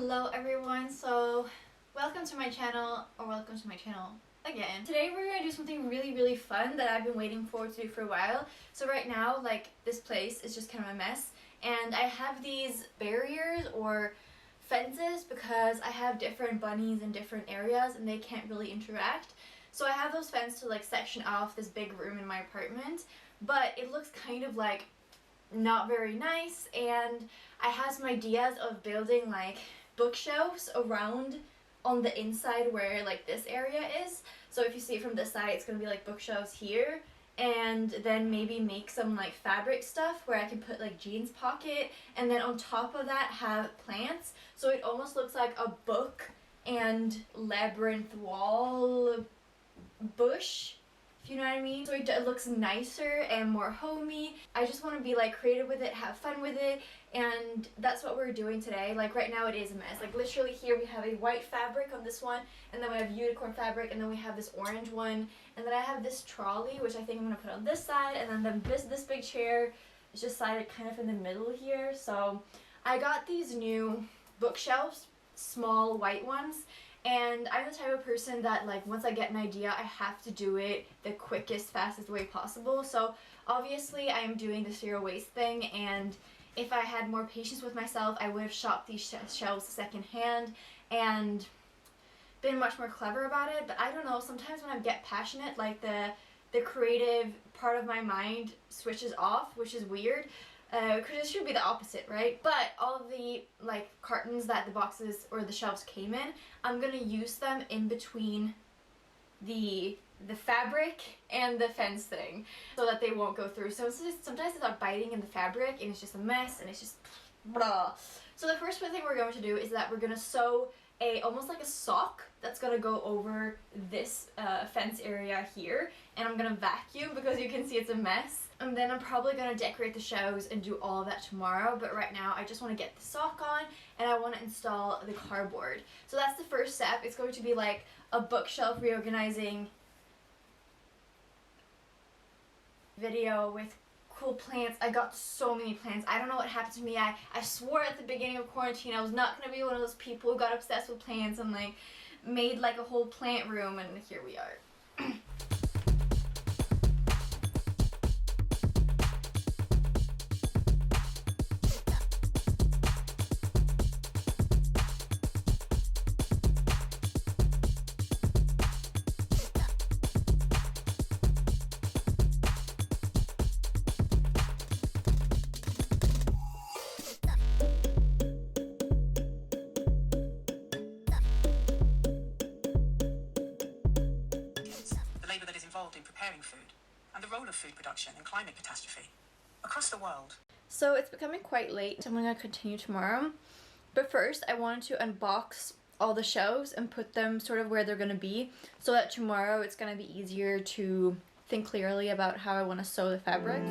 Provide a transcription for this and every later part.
Hello everyone, so welcome to my channel, or welcome to my channel again. Today we're going to do something really fun that I've been waiting for to do for a while. So right now, like, this place is just kind of a mess, and I have these barriers or fences because I have different bunnies in different areas and they can't really interact. So I have those fences to like section off this big room in my apartment, but it looks kind of like not very nice, and I have some ideas of building like bookshelves around on the inside where like this area is. So if you see it from this side, it's gonna be like bookshelves here, and then maybe make some like fabric stuff where I can put like jeans pocket, and then on top of that have plants, so it almost looks like a book and labyrinth wall bush, if you know what I mean. So it looks nicer and more homey. I just want to be like creative with it, have fun with it, and that's what we're doing today. Like right now it is a mess. Like literally here we have a white fabric on this one, and then we have unicorn fabric, and then we have this orange one, and then I have this trolley which I think I'm going to put on this side, and then this big chair is just sided kind of in the middle here. So I got these new bookshelves, small white ones, and I'm the type of person that like once I get an idea I have to do it the quickest, fastest way possible. So obviously I'm doing the zero waste thing, and if I had more patience with myself I would have shopped these shelves secondhand and been much more clever about it. But I don't know, sometimes when I get passionate, like the creative part of my mind switches off, which is weird. Because it should be the opposite, right? But all of the like cartons that the boxes or the shelves came in, I'm gonna use them in between the fabric and the fence thing so that they won't go through. So sometimes it's like biting in the fabric and it's just a mess and it's just blah. So the first thing we're going to do is that we're gonna sew almost like a sock that's gonna go over this fence area here, and I'm gonna vacuum because you can see it's a mess. And then I'm probably gonna decorate the shelves and do all of that tomorrow, but right now I just want to get the sock on and I want to install the cardboard. So that's the first step. It's going to be like a bookshelf reorganizing video with cool plants. I got so many plants. I don't know what happened to me. I swore at the beginning of quarantine I was not going to be one of those people who got obsessed with plants and like made like a whole plant room, and here we are. That is involved in preparing food, and the role of food production in climate catastrophe across the world. So it's becoming quite late, so I'm going to continue tomorrow. But first I wanted to unbox all the shelves and put them sort of where they're going to be, so that tomorrow it's going to be easier to think clearly about how I want to sew the fabrics.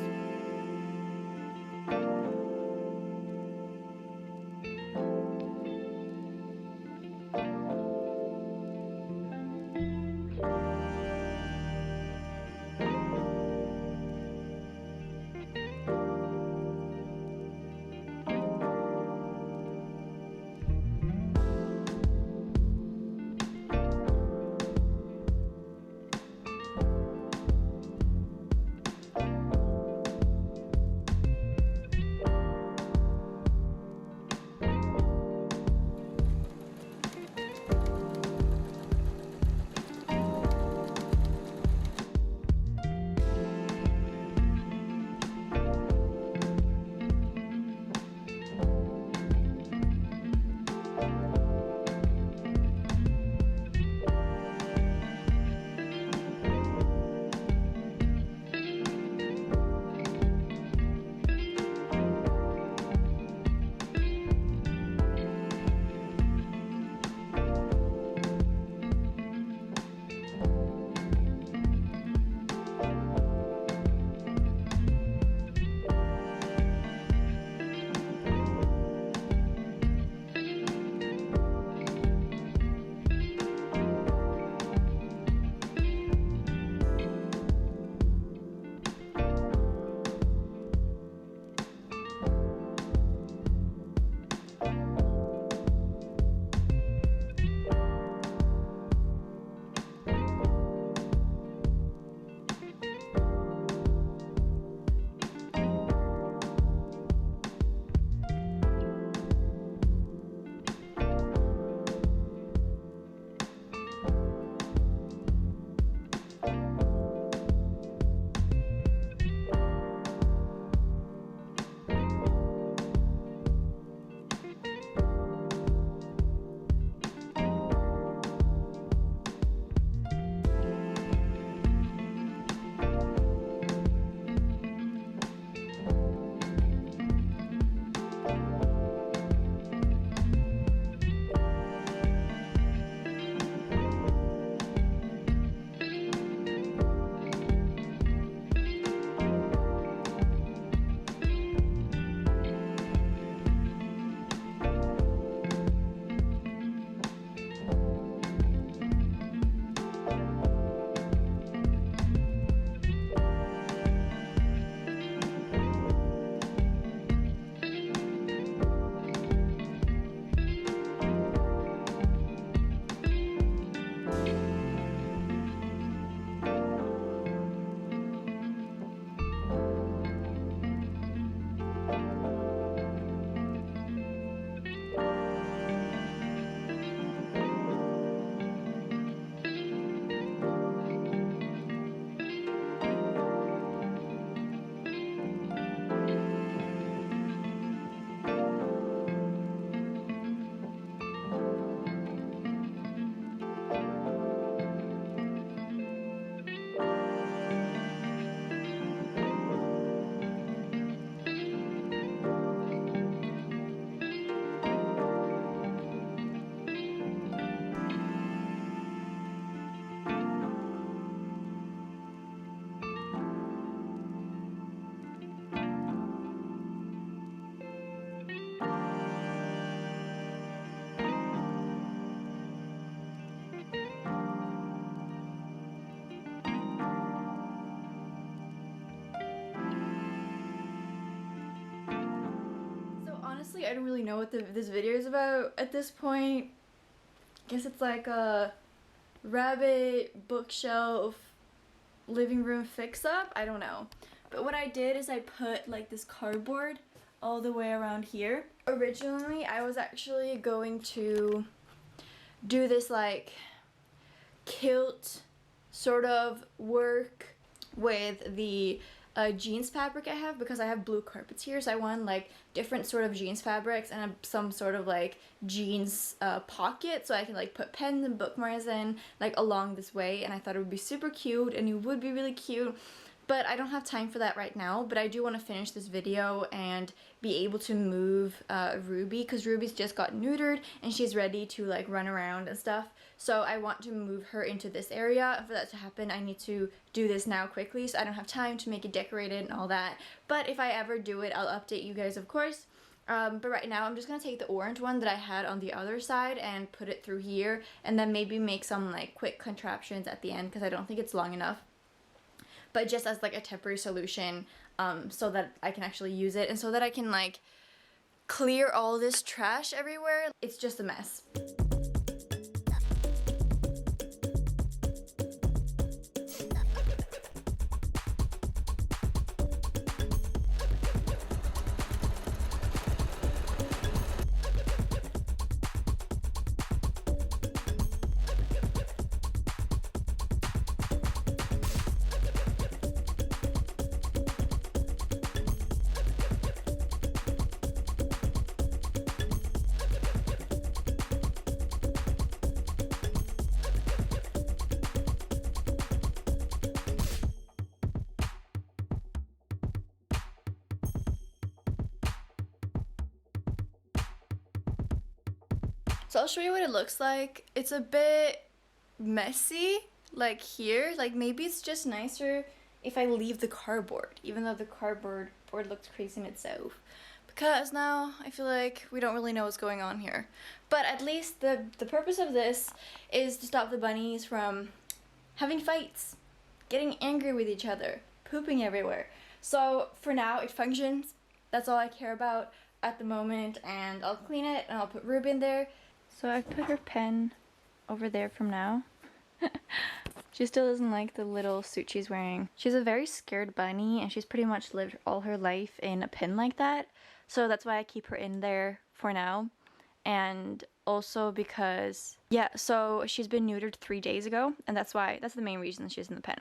I don't really know what this video is about at this point. I guess it's like a rabbit bookshelf living room fix-up. I don't know. But what I did is I put like this cardboard all the way around here. Originally, I was actually going to do this like kilt sort of work with the jeans fabric I have, because I have blue carpets here, so I want like different sort of jeans fabrics and some sort of like jeans pocket, so I can like put pens and bookmarks in like along this way, and I thought it would be super cute and it would be really cute. But I don't have time for that right now, but I do want to finish this video and be able to move Ruby, because Ruby's just got neutered and she's ready to like run around and stuff. So I want to move her into this area, and for that to happen I need to do this now quickly, so I don't have time to make it decorated and all that. But if I ever do it, I'll update you guys, of course. But right now I'm just gonna take the orange one that I had on the other side and put it through here, and then maybe make some like quick contraptions at the end, because I don't think it's long enough. But just as like a temporary solution, so that I can actually use it and so that I can like clear all this trash everywhere. It's just a mess. So I'll show you what it looks like. It's a bit messy, like here. Like maybe it's just nicer if I leave the cardboard, even though the cardboard board looks crazy in itself. Because now I feel like we don't really know what's going on here. But at least the purpose of this is to stop the bunnies from having fights, getting angry with each other, pooping everywhere. So for now it functions. That's all I care about at the moment, and I'll clean it and I'll put Ruby in there. So I've put her pen over there from now. She still doesn't like the little suit she's wearing. She's a very scared bunny, and she's pretty much lived all her life in a pen like that. So that's why I keep her in there for now. And also because, yeah, so she's been neutered 3 days ago, and that's the main reason she's in the pen.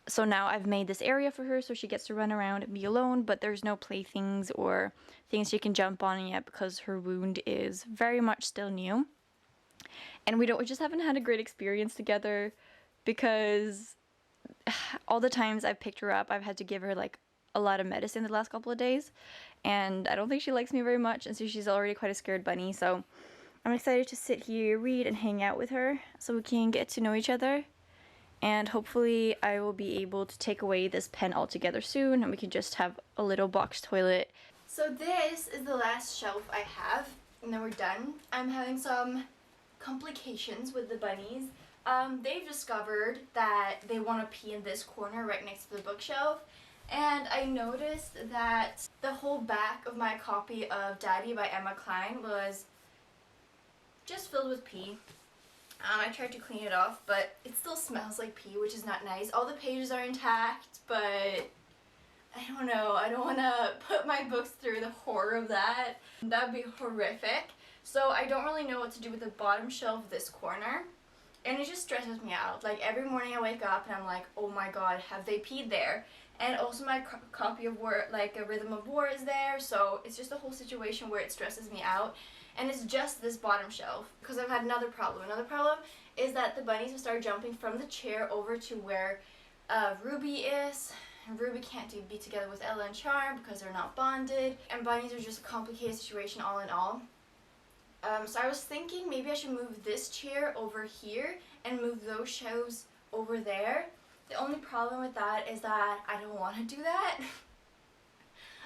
So now I've made this area for her so she gets to run around and be alone, but there's no playthings or things she can jump on yet because her wound is very much still new. And we just haven't had a great experience together, because all the times I've picked her up, I've had to give her like a lot of medicine the last couple of days, and I don't think she likes me very much, and so she's already quite a scared bunny. So I'm excited to sit here, read, and hang out with her so we can get to know each other. And hopefully I will be able to take away this pen altogether soon, and we can just have a little box toilet. So this is the last shelf I have, and then we're done. I'm having some complications with the bunnies. They've discovered that they want to pee in this corner right next to the bookshelf, and I noticed that the whole back of my copy of Daddy by Emma Klein was just filled with pee. I tried to clean it off, but it still smells like pee, which is not nice. All the pages are intact, but I don't know. I don't want to put my books through the horror of that. That would be horrific. So I don't really know what to do with the bottom shelf of this corner, and it just stresses me out. Like every morning I wake up and I'm like, oh my god, have they peed there? And also my copy of War, like A Rhythm of War, is there, so it's just a whole situation where it stresses me out. And it's just this bottom shelf, because I've had another problem. Another problem is that the bunnies will start jumping from the chair over to where Ruby is. And Ruby can't be together with Ella and Charm because they're not bonded. And bunnies are just a complicated situation all in all. So I was thinking maybe I should move this chair over here and move those shelves over there. The only problem with that is that I don't want to do that.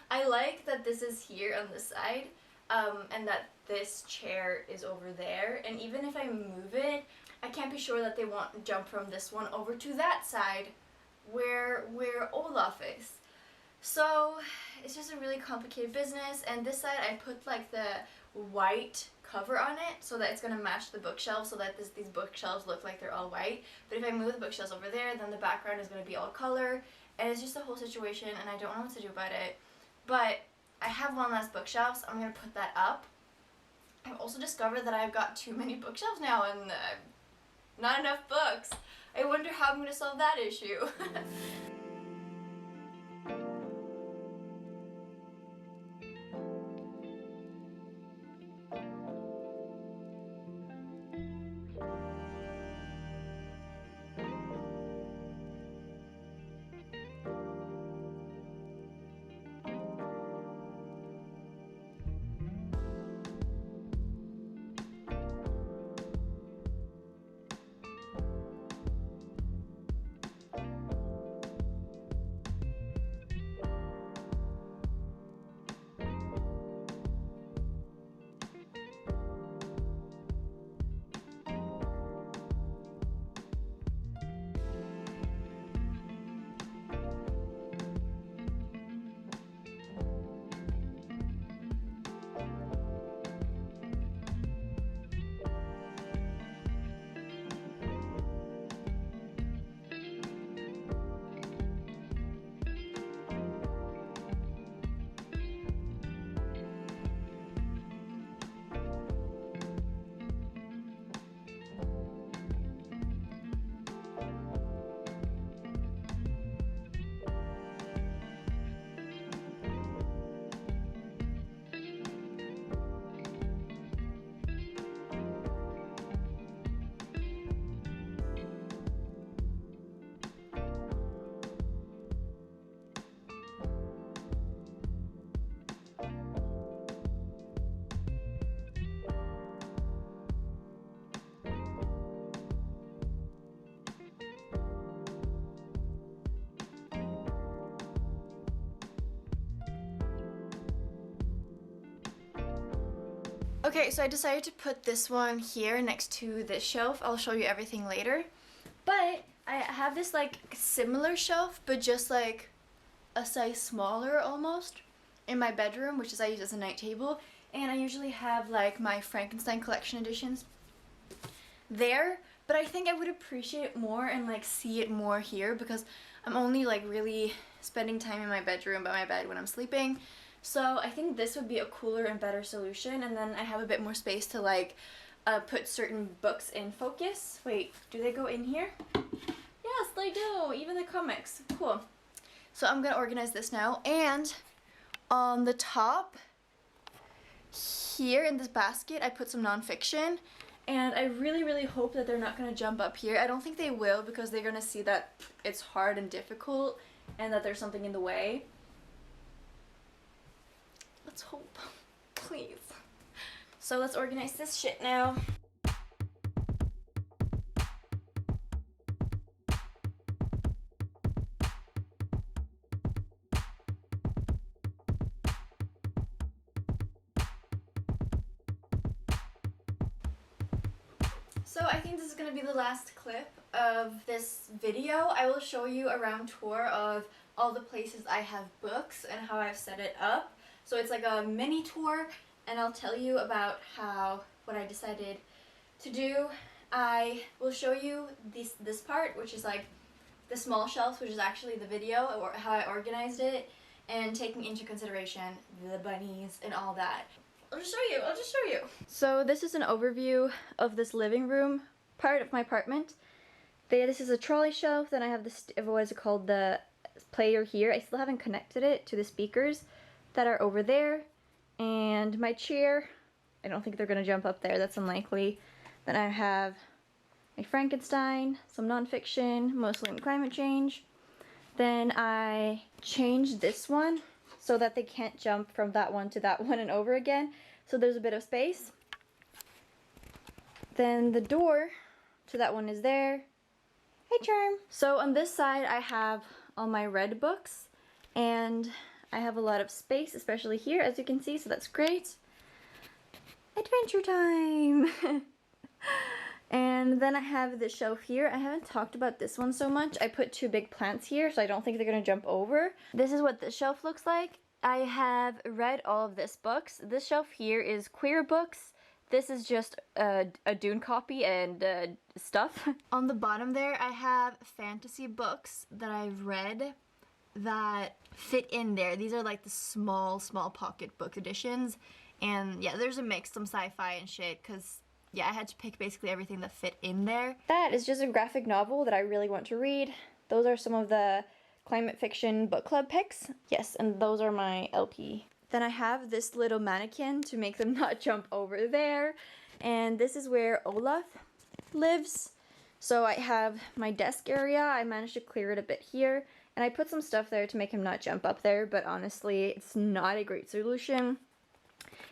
I like that this is here on this side, and that this chair is over there, and even if I move it, I can't be sure that they won't jump from this one over to that side where Olaf is. So it's just a really complicated business, and this side I put like the white cover on it so that it's going to match the bookshelves, so that these bookshelves look like they're all white. But if I move the bookshelves over there, then the background is going to be all color, and it's just a whole situation, and I don't know what to do about it. But I have one last bookshelf, so I'm going to put that up. I've also discovered that I've got too many bookshelves now and not enough books. I wonder how I'm going to solve that issue. Okay, so I decided to put this one here next to this shelf. I'll show you everything later. But I have this like similar shelf, but just like a size smaller almost in my bedroom, which is I use as a night table. And I usually have like my Frankenstein collection editions there. But I think I would appreciate it more and like see it more here because I'm only like really spending time in my bedroom by my bed when I'm sleeping. So I think this would be a cooler and better solution, and then I have a bit more space to like put certain books in focus. Wait, do they go in here? Yes, they do, even the comics. Cool. So I'm gonna organize this now, and on the top here in this basket I put some nonfiction, and I really hope that they're not gonna jump up here. I don't think they will because they're gonna see that it's hard and difficult and that there's something in the way. Let's hope. Please. So let's organize this shit now. So I think this is going to be the last clip of this video. I will show you a round tour of all the places I have books and how I've set it up. So it's like a mini tour, and I'll tell you about what I decided to do. I will show you this part, which is like the small shelves, which is actually the video, or how I organized it, and taking into consideration the bunnies and all that. I'll just show you. So this is an overview of this living room part of my apartment. This is a trolley shelf, then I have this, what is it called, the player here. I still haven't connected it to the speakers that are over there, and my chair, I don't think they're gonna jump up there, that's unlikely. Then I have my Frankenstein, some nonfiction, mostly in climate change. Then I changed this one so that they can't jump from that one to that one and over again, so there's a bit of space. Then the door to that one is there. Hey Charm! So on this side I have all my red books, and I have a lot of space, especially here, as you can see, so that's great. Adventure time! And then I have this shelf here. I haven't talked about this one so much. I put 2 big plants here, so I don't think they're gonna jump over. This is what this shelf looks like. I have read all of this books. This shelf here is queer books. This is just a Dune copy and stuff. On the bottom there, I have fantasy books that I've read that fit in there. These are like the small pocketbook editions. And yeah, there's a mix, some sci-fi and shit, because yeah, I had to pick basically everything that fit in there. That is just a graphic novel that I really want to read. Those are some of the climate fiction book club picks. Yes, and those are my LP. Then I have this little mannequin to make them not jump over there. And this is where Olaf lives. So I have my desk area. I managed to clear it a bit here. And I put some stuff there to make him not jump up there, but honestly, it's not a great solution.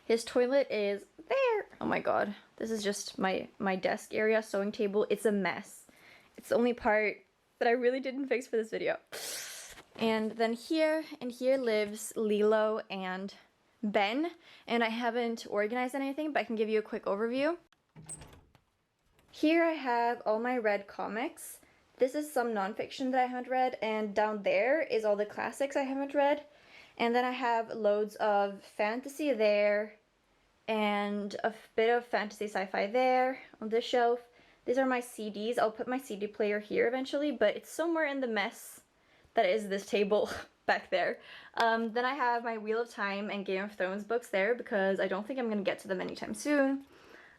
His toilet is there. Oh my god. This is just my desk area, sewing table. It's a mess. It's the only part that I really didn't fix for this video. And then here, and here lives Lilo and Ben. And I haven't organized anything, but I can give you a quick overview. Here I have all my read comics. This is some nonfiction that I haven't read, and down there is all the classics I haven't read. And then I have loads of fantasy there, and a bit of fantasy sci-fi there on this shelf. These are my CDs. I'll put my CD player here eventually, but it's somewhere in the mess that is this table back there. Then I have my Wheel of Time and Game of Thrones books there because I don't think I'm going to get to them anytime soon.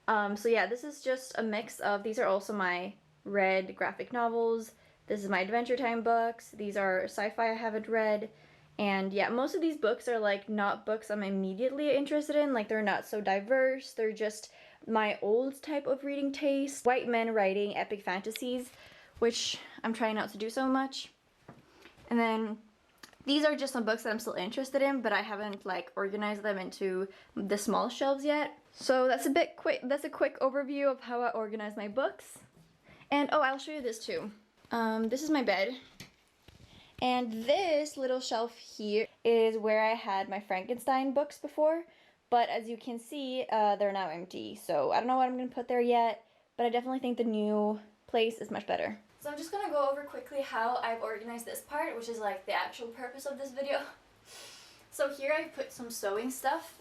So yeah, this is just a mix of, these are also my read graphic novels. This is my Adventure Time books. These are sci-fi I haven't read. And yeah, most of these books are like not books I'm immediately interested in. Like they're not so diverse. They're just my old type of reading taste. White men writing epic fantasies, which I'm trying not to do so much. And then these are just some books that I'm still interested in, but I haven't like organized them into the small shelves yet. So that's a quick overview of how I organize my books. And oh, I'll show you this too. This is my bed. And this little shelf here is where I had my Frankenstein books before. But as you can see, they're now empty. So I don't know what I'm going to put there yet, but I definitely think the new place is much better. So I'm just going to go over quickly how I've organized this part, which is like the actual purpose of this video. So here I put some sewing stuff,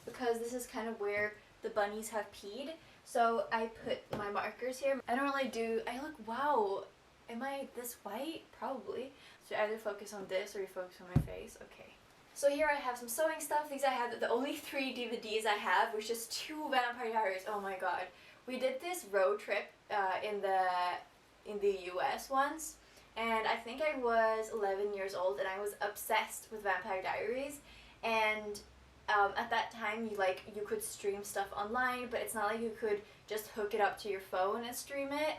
because this is kind of where the bunnies have peed. So I put my markers here. I don't really do, wow, am I this white? Probably. So either focus on this or you focus on my face. Okay. So here I have some sewing stuff. These I have, the only 3 DVDs I have, which is 2 Vampire Diaries. Oh my god. We did this road trip in the US once, and I think I was 11 years old and I was obsessed with Vampire Diaries. And at that time you could stream stuff online, but it's not like you could just hook it up to your phone and stream it.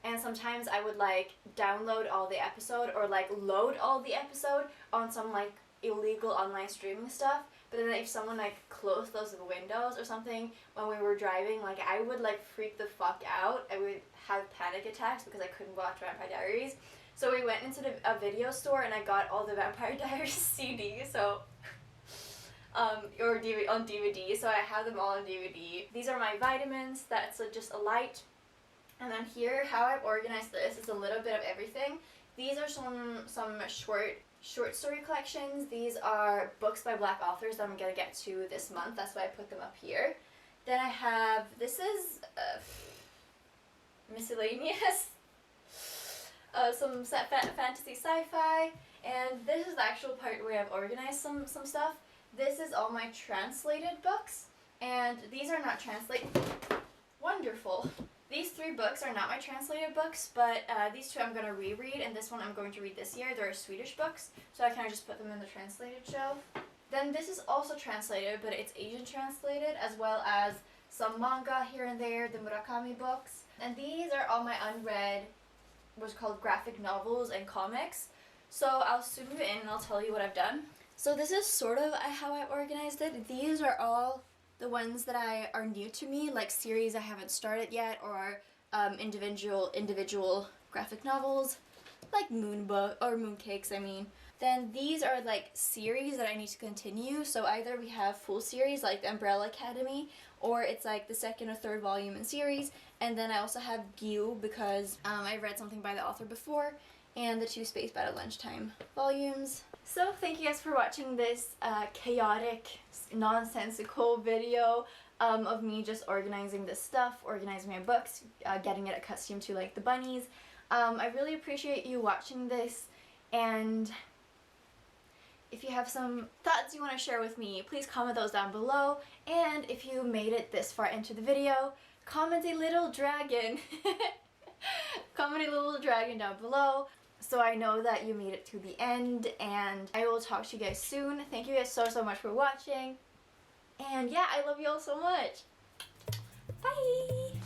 And sometimes I would like download all the episode or like load all the episode on some like illegal online streaming stuff. But then if someone like closed those windows or something when we were driving, like I would like freak the fuck out. I would have panic attacks because I couldn't watch Vampire Diaries. So we went into a video store and I got all the Vampire Diaries CDs. So or on DVD. So I have them all on DVD. These are my vitamins. That's just a light. And then here, how I've organized this is a little bit of everything. These are some short story collections. These are books by Black authors that I'm gonna get to this month. That's why I put them up here. Then I have, this is miscellaneous. Some fantasy sci-fi. And this is the actual part where I've organized some stuff. This is all my translated books. And these are not translated. Wonderful. These 3 books are not my translated books, but these 2 I'm going to reread, and this one I'm going to read this year. They're Swedish books, so I kind of just put them in the translated shelf. Then this is also translated, but it's Asian translated, as well as some manga here and there, the Murakami books. And these are all my unread, what's called graphic novels and comics. So I'll zoom you in and I'll tell you what I've done. So this is sort of how I organized it. These are all the ones that are new to me, like series I haven't started yet, or individual graphic novels, like Mooncakes, I mean. Then these are like series that I need to continue. So either we have full series like the Umbrella Academy, or it's like the second or third volume in series. And then I also have Gyu because I read something by the author before, and the 2 Space Battle Lunchtime volumes. So thank you guys for watching this chaotic, nonsensical video of me just organizing this stuff, organizing my books, getting it accustomed to like the bunnies. I really appreciate you watching this, and if you have some thoughts you want to share with me, please comment those down below. And if you made it this far into the video, comment a little dragon. Comment a little dragon down below so I know that you made it to the end, and I will talk to you guys soon. Thank you guys so much for watching. And yeah, I love you all so much. Bye!